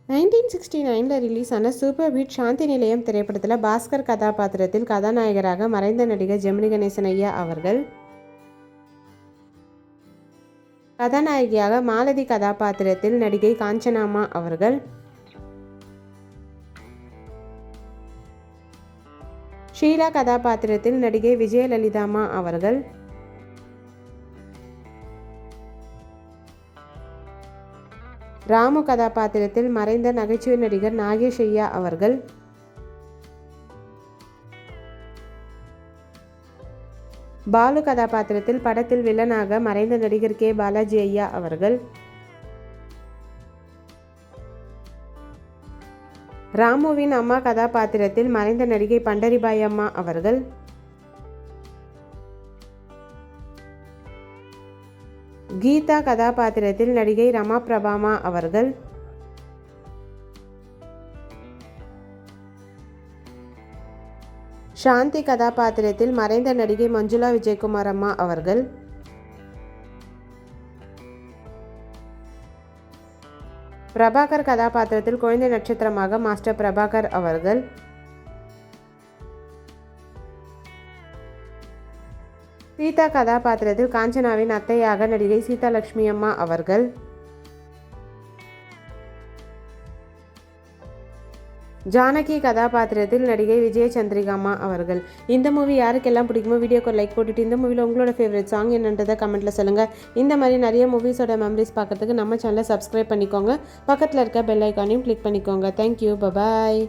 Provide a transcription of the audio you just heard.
1969 release ஆன super hit சாந்தி நிலையம் திரைப்படத்தில் பாஸ்கர் கதாபாத்திரத்தில் கதாநாயகராக மறைந்த நடிகர் ஜெமினி கணேசன் ஐயா அவர்கள், கதாநாயகியாக மாலதி கதாபாத்திரத்தில் நடிகை காஞ்சனாமா அவர்கள், ஷீலா கதாபாத்திரத்தில் நடிகை விஜயலலிதாமா அவர்கள், ராமு கதாபாத்திரத்தில் மறைந்த நகைச்சுவை நடிகர் நாகேஷ் ஐயா அவர்கள், பாலு கதாபாத்திரத்தில் படத்தில் வில்லனாக மறைந்த நடிகர் கே பாலாஜி ஐயா அவர்கள், ராமுவின் அம்மா கதாபாத்திரத்தில் மறைந்த நடிகை பண்டரிபாய் அம்மா அவர்கள், கீதா கதாபாத்திரத்தில் நடிகை ரமா பிரபாமா அவர்கள், சாந்தி கதாபாத்திரத்தில் மறைந்த நடிகை மஞ்சுளா விஜயகுமார் அம்மா அவர்கள், பிரபாகர் கதாபாத்திரத்தில் குழந்தை நட்சத்திரமாக மாஸ்டர் பிரபாகர் அவர்கள், சீதா கதாபாத்திரத்தில் காஞ்சனாவின் அத்தையாக நடிகை சீதா லட்சுமி அம்மா அவர்கள், ஜானகி கதாபாத்திரத்தில் நடிகை விஜய சந்திரிகாமா அவர்கள். இந்த மூவி யாருக்கெல்லாம் பிடிக்குமோ வீடியோக்கு லைக் போட்டுட்டு இந்த மூவியில் உங்களோட ஃபேவரட் சாங் என்னன்றதை கமெண்ட்டில் சொல்லுங்கள். இந்த மாதிரி நிறைய மூவிஸோட மெமரிஸ் பார்க்கறதுக்கு நம்ம சேனலை சப்ஸ்கிரைப் பண்ணிக்கோங்க. பக்கத்தில் இருக்க பெல் ஐக்கானையும் கிளிக் பண்ணிக்கோங்க. Thank you, bye bye.